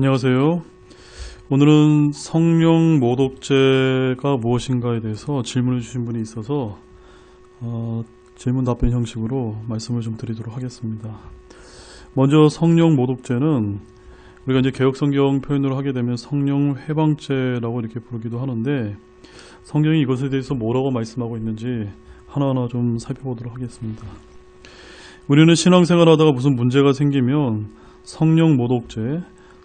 안녕하세요. 오늘은 성령 모독죄가 무엇인가에 대해서 질문을 주신 분이 있어서 질문 답변 형식으로 말씀을 좀 드리도록 하겠습니다. 먼저 성령 모독죄는 우리가 이제 개역성경 표현으로 하게 되면 성령 회방죄라고 이렇게 부르기도 하는데, 성경이 이것에 대해서 뭐라고 말씀하고 있는지 하나하나 좀 살펴보도록 하겠습니다. 우리는 신앙생활 하다가 무슨 문제가 생기면 성령 모독죄,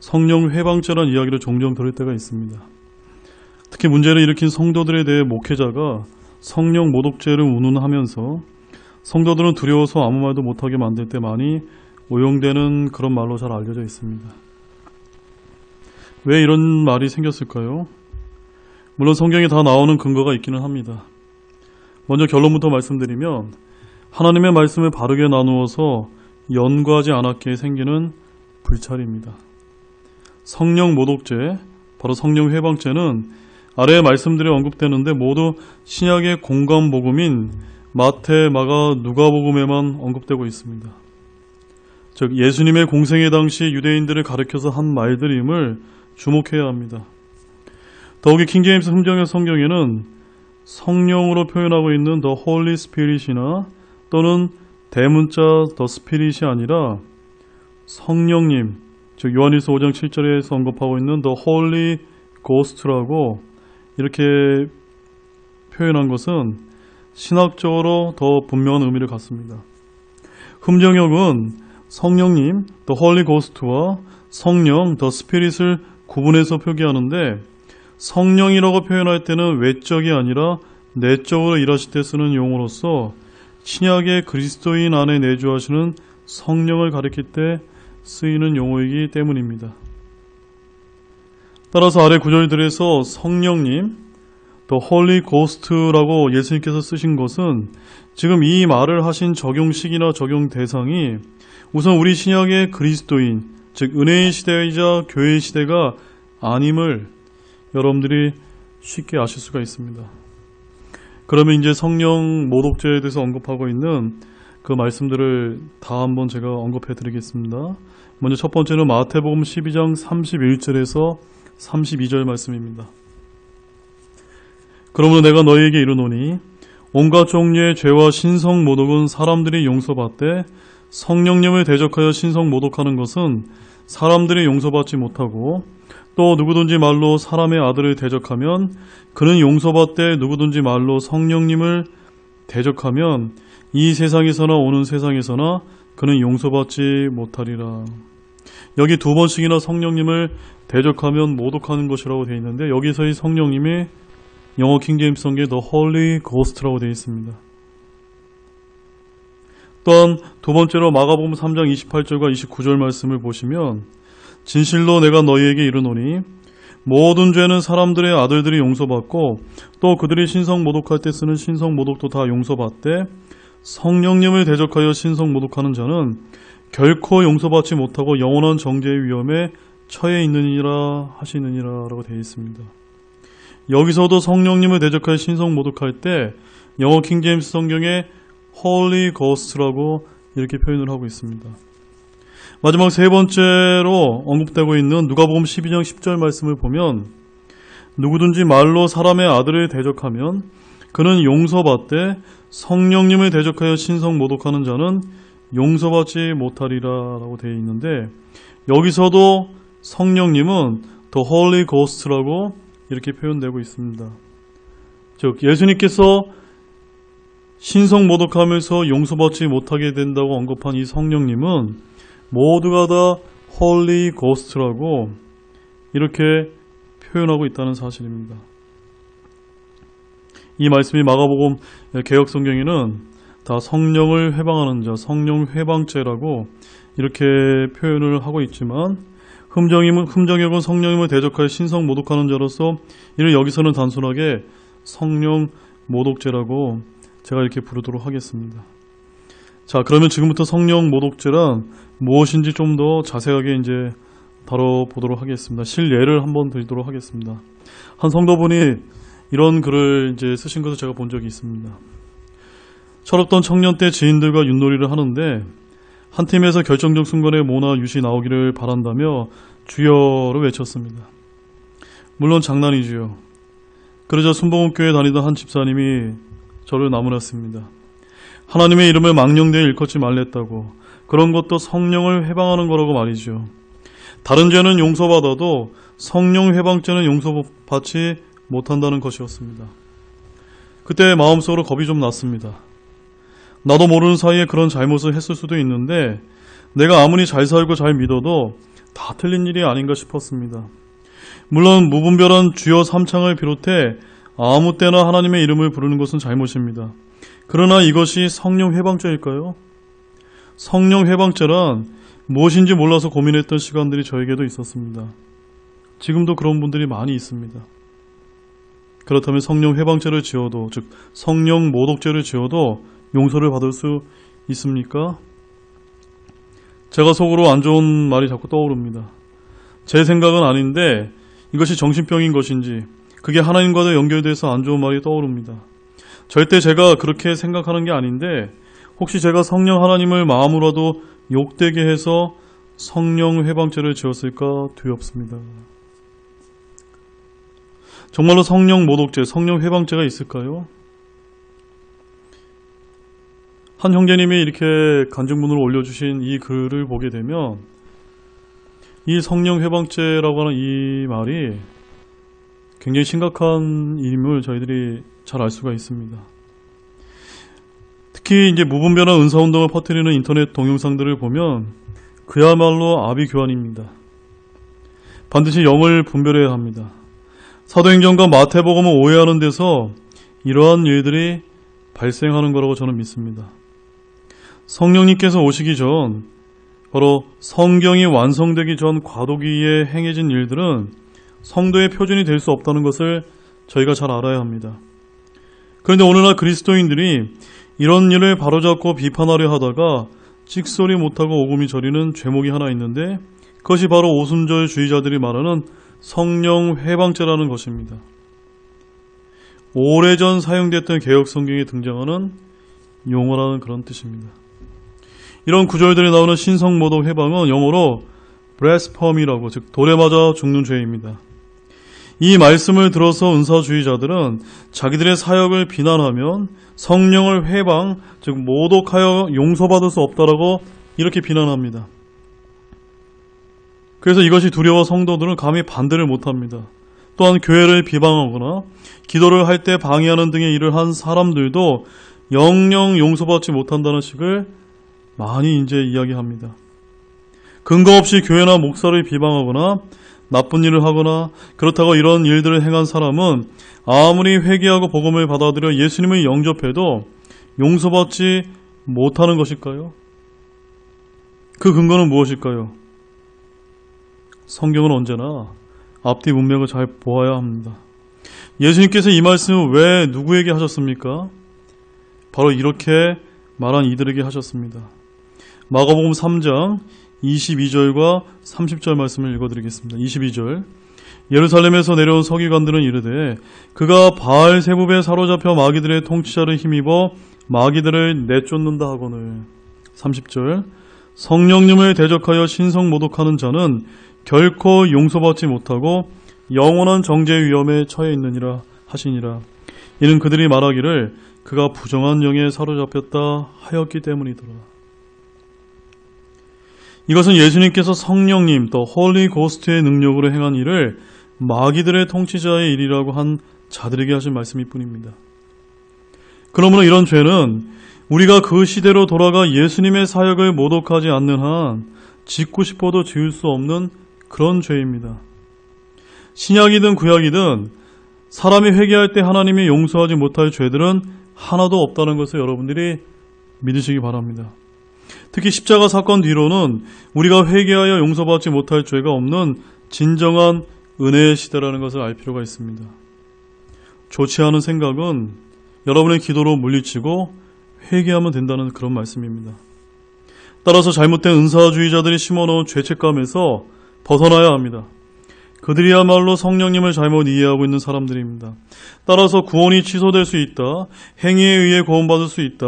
성령 회방죄라는 이야기를 종종 들을 때가 있습니다. 특히 문제를 일으킨 성도들에 대해 목회자가 성령 모독죄를 운운하면서 성도들은 두려워서 아무 말도 못하게 만들 때 많이 오용되는 그런 말로 잘 알려져 있습니다. 왜 이런 말이 생겼을까요? 물론 성경에 다 나오는 근거가 있기는 합니다. 먼저 결론부터 말씀드리면, 하나님의 말씀을 바르게 나누어서 연구하지 않았기에 생기는 불찰입니다. 성령 모독죄, 바로 성령 회방죄는 아래의 말씀들이 언급되는데 모두 신약의 공관복음인 마태, 마가, 누가복음에만 언급되고 있습니다. 즉 예수님의 공생애 당시 유대인들을 가르쳐서 한 말들임을 주목해야 합니다. 더욱이 킹제임스 흠정역 성경에는 성령으로 표현하고 있는 The Holy Spirit이나 또는 대문자 The Spirit이 아니라 성령님, 즉 요한일서 5장 7절에서 언급하고 있는 The Holy Ghost라고 이렇게 표현한 것은 신학적으로 더 분명한 의미를 갖습니다. 흠정역은 성령님 The Holy Ghost와 성령 The Spirit을 구분해서 표기하는데, 성령이라고 표현할 때는 외적이 아니라 내적으로 일하실 때 쓰는 용어로서 신약의 그리스도인 안에 내주하시는 성령을 가리킬 때 쓰이는 용어이기 때문입니다. 따라서 아래 구절들에서 성령님, The Holy Ghost라고 예수님께서 쓰신 것은 지금 이 말을 하신 적용식이나 적용 대상이 우선 우리 신약의 그리스도인, 즉 은혜의 시대이자 교회의 시대가 아님을 여러분들이 쉽게 아실 수가 있습니다. 그러면 이제 성령 모독죄에 대해서 언급하고 있는 그 말씀들을 다 한번 제가 언급해 드리겠습니다. 먼저 첫 번째는 마태복음 12장 31절에서 32절 말씀입니다. 그러므로 내가 너희에게 이르노니 온갖 종류의 죄와 신성 모독은 사람들이 용서받되 성령님을 대적하여 신성 모독하는 것은 사람들이 용서받지 못하고, 또 누구든지 말로 사람의 아들을 대적하면 그는 용서받되 누구든지 말로 성령님을 대적하면 이 세상에서나 오는 세상에서나 그는 용서받지 못하리라. 여기 두 번씩이나 성령님을 대적하면 모독하는 것이라고 되어 있는데, 여기서의 성령님이 영어 킹제임스 성경에 The Holy Ghost라고 되어 있습니다. 또한 두 번째로 마가복음 3장 28절과 29절 말씀을 보시면, 진실로 내가 너희에게 이르노니 모든 죄는 사람들의 아들들이 용서받고 또 그들이 신성 모독할 때 쓰는 신성 모독도 다 용서받되 성령님을 대적하여 신성 모독하는 자는 결코 용서받지 못하고 영원한 정죄의 위험에 처해 있느니라 하시느니라 라고 되어 있습니다. 여기서도 성령님을 대적하여 신성 모독할 때 영어 킹제임스 성경에 Holy Ghost라고 이렇게 표현을 하고 있습니다. 마지막 세 번째로 언급되고 있는 누가복음 12장 10절 말씀을 보면, 누구든지 말로 사람의 아들을 대적하면 그는 용서받되 성령님을 대적하여 신성 모독하는 자는 용서받지 못하리라 라고 되어 있는데, 여기서도 성령님은 The Holy Ghost라고 이렇게 표현되고 있습니다. 즉 예수님께서 신성 모독하면서 용서받지 못하게 된다고 언급한 이 성령님은 모두가 다 Holy Ghost라고 이렇게 표현하고 있다는 사실입니다. 이 말씀이 마가복음 개역성경에는 다 성령을 회방하는 자, 성령 회방죄라고 이렇게 표현을 하고 있지만, 흠정역은 성령님을 대적하여 신성 모독하는 자로서 이를 여기서는 단순하게 성령 모독죄라고 제가 이렇게 부르도록 하겠습니다. 자, 그러면 지금부터 성령 모독죄란 무엇인지 좀 더 자세하게 이제 다뤄보도록 하겠습니다. 실예를 한번 드리도록 하겠습니다. 한 성도분이 이런 글을 이제 쓰신 것을 제가 본 적이 있습니다. 철없던 청년 때 지인들과 윷놀이를 하는데 한 팀에서 결정적 순간에 모나 윷이 나오기를 바란다며 주여를 외쳤습니다. 물론 장난이지요. 그러자 순복음교회에 다니던 한 집사님이 저를 나무랐습니다. 하나님의 이름을 망령되이 일컫지 말랬다고. 그런 것도 성령을 회방하는 거라고 말이죠. 다른 죄는 용서받아도 성령 회방죄는 용서받지 못한다는 것이었습니다. 그때 마음속으로 겁이 좀 났습니다. 나도 모르는 사이에 그런 잘못을 했을 수도 있는데 내가 아무리 잘 살고 잘 믿어도 다 틀린 일이 아닌가 싶었습니다. 물론 무분별한 주여 삼창을 비롯해 아무 때나 하나님의 이름을 부르는 것은 잘못입니다. 그러나 이것이 성령 회방죄일까요? 성령 회방죄란 무엇인지 몰라서 고민했던 시간들이 저에게도 있었습니다. 지금도 그런 분들이 많이 있습니다. 그렇다면 성령 회방죄를 지어도, 즉 성령 모독죄를 지어도 용서를 받을 수 있습니까? 제가 속으로 안 좋은 말이 자꾸 떠오릅니다. 제 생각은 아닌데 이것이 정신병인 것인지 그게 하나님과도 연결돼서 안 좋은 말이 떠오릅니다. 절대 제가 그렇게 생각하는 게 아닌데 혹시 제가 성령 하나님을 마음으로라도 욕되게 해서 성령 회방죄를 지었을까 두렵습니다. 정말로 성령 모독죄, 성령 회방죄가 있을까요? 한 형제님이 이렇게 간증문으로 올려주신 이 글을 보게 되면 이 성령 회방죄라고 하는 이 말이 굉장히 심각한 일임을 저희들이 잘 알 수가 있습니다. 특히 이제 무분별한 은사운동을 퍼뜨리는 인터넷 동영상들을 보면 그야말로 아비규환입니다. 반드시 영을 분별해야 합니다. 사도행전과 마태복음을 오해하는 데서 이러한 일들이 발생하는 거라고 저는 믿습니다. 성령님께서 오시기 전, 바로 성경이 완성되기 전 과도기에 행해진 일들은 성도의 표준이 될 수 없다는 것을 저희가 잘 알아야 합니다. 그런데 오늘날 그리스도인들이 이런 일을 바로잡고 비판하려 하다가 찍소리 못하고 오금이 저리는 죄목이 하나 있는데 그것이 바로 오순절주의자들이 말하는 성령 회방죄라는 것입니다. 오래전 사용됐던 개혁성경에 등장하는 용어라는 그런 뜻입니다. 이런 구절들이 나오는 신성모독 회방은 영어로 blasphemy라고, 즉 돌에 맞아 죽는 죄입니다. 이 말씀을 들어서 은사주의자들은 자기들의 사역을 비난하면 성령을 회방, 즉 모독하여 용서받을 수 없다라고 이렇게 비난합니다. 그래서 이것이 두려워 성도들은 감히 반대를 못합니다. 또한 교회를 비방하거나 기도를 할 때 방해하는 등의 일을 한 사람들도 영영 용서받지 못한다는 식을 많이 이제 이야기합니다. 근거 없이 교회나 목사를 비방하거나 나쁜 일을 하거나 그렇다고 이런 일들을 행한 사람은 아무리 회개하고 복음을 받아들여 예수님을 영접해도 용서받지 못하는 것일까요? 그 근거는 무엇일까요? 성경은 언제나 앞뒤 문맥을 잘 보아야 합니다. 예수님께서 이 말씀을 왜 누구에게 하셨습니까? 바로 이렇게 말한 이들에게 하셨습니다. 마가복음 3장 22절과 30절 말씀을 읽어드리겠습니다. 22절, 예루살렘에서 내려온 서기관들은 이르되 그가 바알세붑에 사로잡혀 마귀들의 통치자를 힘입어 마귀들을 내쫓는다 하거늘. 30절, 성령님을 대적하여 신성 모독하는 자는 결코 용서받지 못하고 영원한 정죄의 위험에 처해 있느니라 하시니라. 이는 그들이 말하기를 그가 부정한 영에 사로잡혔다 하였기 때문이더라. 이것은 예수님께서 성령님 또 홀리 고스트의 능력으로 행한 일을 마귀들의 통치자의 일이라고 한 자들에게 하신 말씀일 뿐입니다. 그러므로 이런 죄는 우리가 그 시대로 돌아가 예수님의 사역을 모독하지 않는 한 짓고 싶어도 지을 수 없는 그런 죄입니다. 신약이든 구약이든 사람이 회개할 때 하나님이 용서하지 못할 죄들은 하나도 없다는 것을 여러분들이 믿으시기 바랍니다. 특히 십자가 사건 뒤로는 우리가 회개하여 용서받지 못할 죄가 없는 진정한 은혜의 시대라는 것을 알 필요가 있습니다. 좋지 않은 생각은 여러분의 기도로 물리치고 회개하면 된다는 그런 말씀입니다. 따라서 잘못된 은사주의자들이 심어놓은 죄책감에서 벗어나야 합니다. 그들이야말로 성령님을 잘못 이해하고 있는 사람들입니다. 따라서 구원이 취소될 수 있다, 행위에 의해 구원받을 수 있다,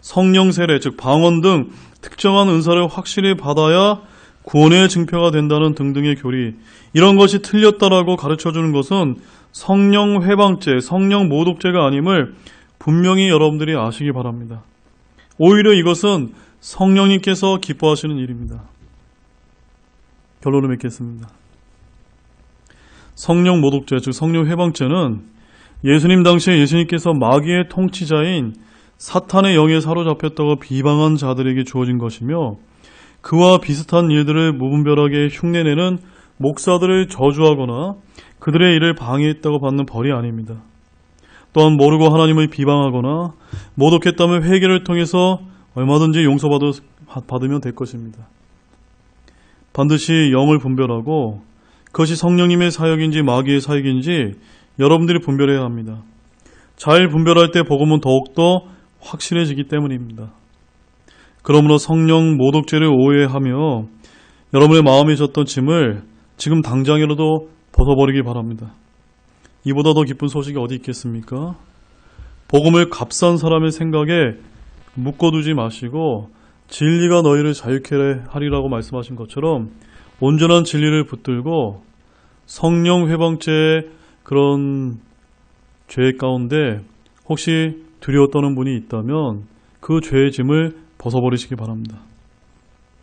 성령 세례, 즉 방언 등 특정한 은사를 확실히 받아야 구원의 증표가 된다는 등등의 교리, 이런 것이 틀렸다라고 가르쳐주는 것은 성령 회방죄, 성령 모독죄가 아님을 분명히 여러분들이 아시기 바랍니다. 오히려 이것은 성령님께서 기뻐하시는 일입니다. 결론을 맺겠습니다. 성령 모독죄, 즉 성령 회방죄는 예수님 당시에 예수님께서 마귀의 통치자인 사탄의 영에 사로잡혔다고 비방한 자들에게 주어진 것이며, 그와 비슷한 일들을 무분별하게 흉내내는 목사들을 저주하거나 그들의 일을 방해했다고 받는 벌이 아닙니다. 또한 모르고 하나님을 비방하거나 모독했다면 회개를 통해서 얼마든지 용서받으면 될 것입니다. 반드시 영을 분별하고 그것이 성령님의 사역인지 마귀의 사역인지 여러분들이 분별해야 합니다. 잘 분별할 때 복음은 더욱더 확실해지기 때문입니다. 그러므로 성령 모독죄를 오해하며 여러분의 마음에 졌던 짐을 지금 당장이라도 벗어버리기 바랍니다. 이보다 더 기쁜 소식이 어디 있겠습니까? 복음을 값싼 사람의 생각에 묶어두지 마시고 진리가 너희를 자유케 하리라고 말씀하신 것처럼 온전한 진리를 붙들고 성령 회방죄의 그런 죄 가운데 혹시 두려워 떠는 분이 있다면 그 죄의 짐을 벗어버리시기 바랍니다.